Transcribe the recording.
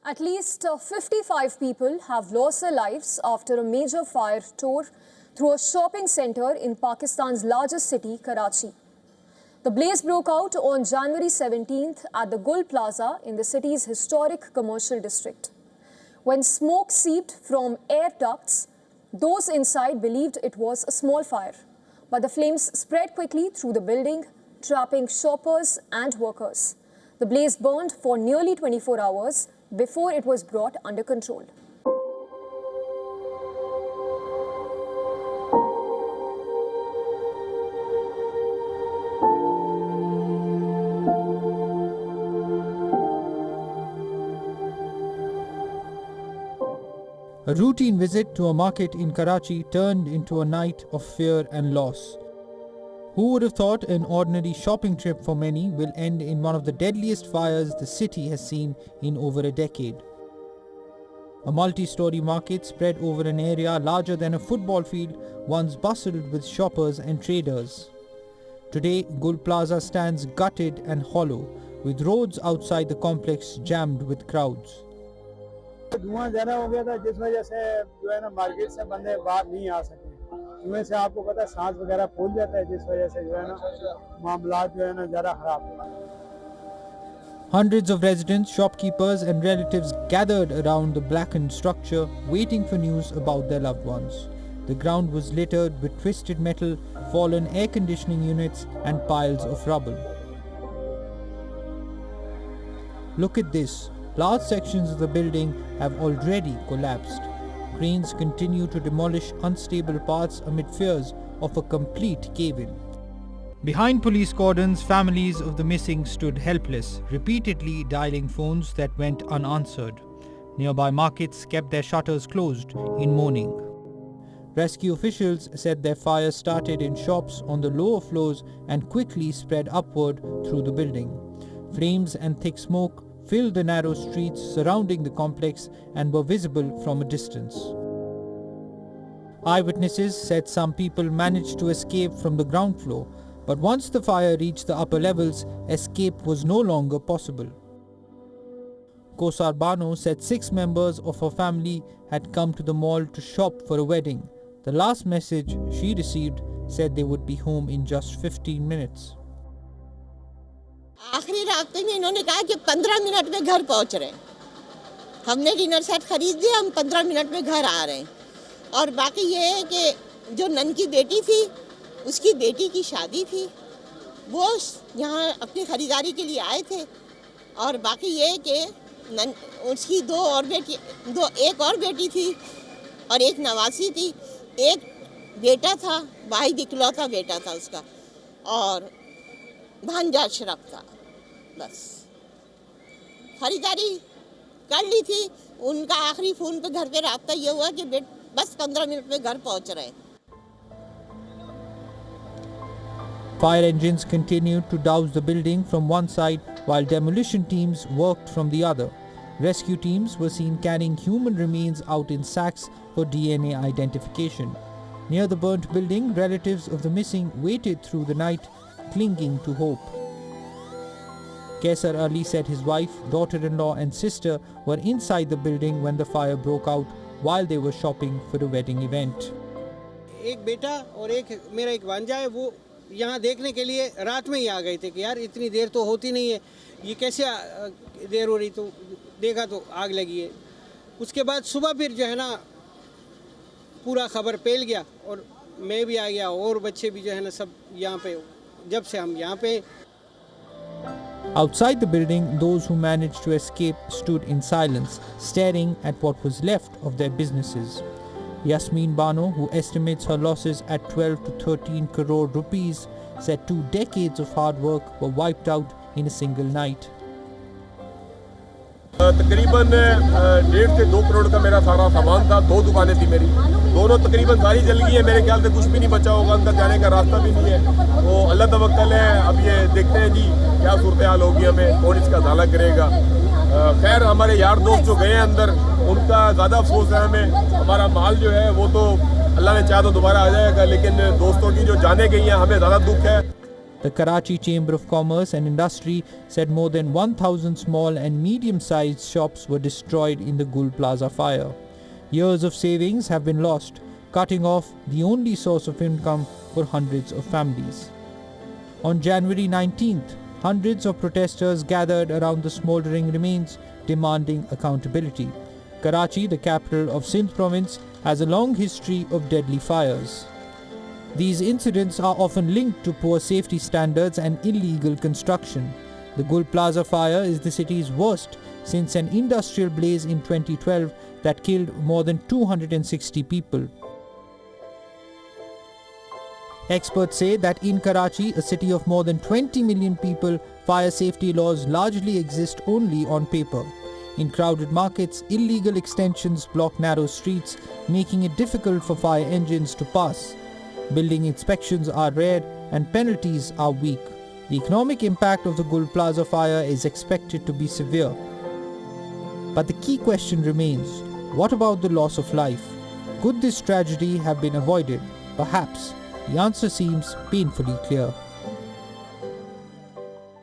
At least 55 people have lost their lives after a major fire tore through a shopping center in Pakistan's largest city, Karachi. The blaze broke out on January 17th at the Gul Plaza in the city's historic commercial district. When smoke seeped from air ducts, those inside believed it was a small fire. But the flames spread quickly through the building, trapping shoppers and workers. The blaze burned for nearly 24 hours before it was brought under control. A routine visit to a market in Karachi turned into a night of fear and loss. Who would have thought an ordinary shopping trip for many will end in one of the deadliest fires the city has seen in over a decade? A multi-story market spread over an area larger than a football field once bustled with shoppers and traders. Today, Gul Plaza stands gutted and hollow, with roads outside the complex jammed with crowds. धुआं ज़्यादा हो गया था जिस वजह से जो है ना मार्केट से बंदे बाहर नहीं आ सके। धुएं से आपको पता है सांस वगैरह फूल जाता है जिस वजह से जो है ना मामलात जो है ना ज़्यादा खराब हो गए। Hundreds of residents, shopkeepers and relatives gathered around the blackened structure, waiting for news about their loved ones. The ground was littered with twisted metal, fallen air conditioning units and piles of rubble. Look at this. Large sections of the building have already collapsed. Cranes continue to demolish unstable parts amid fears of a complete cave-in. Behind police cordons, families of the missing stood helpless, repeatedly dialing phones that went unanswered. Nearby markets kept their shutters closed in mourning. Rescue officials said their fire started in shops on the lower floors and quickly spread upward through the building. Flames and thick smoke filled the narrow streets surrounding the complex and were visible from a distance. Eyewitnesses said some people managed to escape from the ground floor, but once the fire reached the upper levels, escape was no longer possible. Kosar Bano said 6 members of her family had come to the mall to shop for a wedding. The last message she received said they would be home in just 15 minutes. आखिरी रास्ते में इन्होंने कहा कि 15 minute में घर पहुंच रहे हैं। हमने डिनर सेट खरीद दिया, हम 15 मिनट में घर आ रहे हैं। और बाकी ये है कि जो नन की बेटी थी, उसकी बेटी की शादी थी, वो यहाँ अपनी ख़रीदारी के लिए आए थे। और बाकी ये है कि उसकी एक और बेटी थी और एक नवासी थी। एक बेटा था, वाहिद इकलौता बेटा था उसका, और भांजा अशरफ था। बस खरीदारी कर ली थी। उनका आखिरी फ़ोन पे घर पे राब्ता ये हुआ कि बस 15 मिनट में घर पहुंच रहे हैं। Fire engines continued to douse the building from one side while demolition teams worked from the other. Rescue teams were seen carrying human remains out in sacks for DNA identification. Near the burnt building, relatives of the missing waited through the night, clinging to hope. Kaisar Ali said his wife, daughter-in-law and sister were inside the building when the fire broke out while they were shopping for a wedding event. एक बेटा और मेरा एक भांजा है, वो यहाँ देखने के लिए रात में ही आ गए थे कि यार इतनी देर तो होती नहीं है, ये कैसे देर हो रही, तो देखा तो आग लगी है। उसके बाद सुबह फिर जो है ना पूरा खबर फैल गया और मैं भी आ गया और बच्चे भी जो है ना सब यहाँ पे, जब से हम यहाँ पे। Outside the building, those who managed to escape stood in silence, staring at what was left of their businesses. Yasmin Bano, who estimates her losses at 12 to 13 crore rupees, said 2 decades of hard work were wiped out in a single night. तकरीबन 1.5 से 2 करोड़ का मेरा सारा सामान था। 2 दुकानें थी मेरी, दोनों तकरीबन सारी जल गई है। मेरे ख्याल से कुछ भी नहीं बचा होगा, अंदर जाने का रास्ता भी नहीं है। तो अल्लाह तवक्कल है, अब ये देखते हैं जी क्या सूरत हाल होगी, हमें कौन इसका साला करेगा। खैर हमारे यार दोस्त जो गए हैं अंदर, उनका ज़्यादा अफसोस है हमें। हमारा माल जो है वो तो अल्लाह ने चाहा तो दोबारा आ जाएगा, लेकिन दोस्तों की जो जाने गई हैं हमें ज़्यादा दुख है। The Karachi Chamber of Commerce and Industry said more than 1,000 small and medium-sized shops were destroyed in the Gul Plaza fire. Years of savings have been lost, cutting off the only source of income for hundreds of families. On January 19th, hundreds of protesters gathered around the smouldering remains, demanding accountability. Karachi, the capital of Sindh province, has a long history of deadly fires. These incidents are often linked to poor safety standards and illegal construction. The Gul Plaza fire is the city's worst since an industrial blaze in 2012 that killed more than 260 people. Experts say that in Karachi, a city of more than 20 million people, fire safety laws largely exist only on paper. In crowded markets, illegal extensions block narrow streets, making it difficult for fire engines to pass. Building inspections are rare and penalties are weak. The economic impact of the Gul Plaza fire is expected to be severe. But the key question remains, what about the loss of life? Could this tragedy have been avoided? Perhaps. The answer seems painfully clear.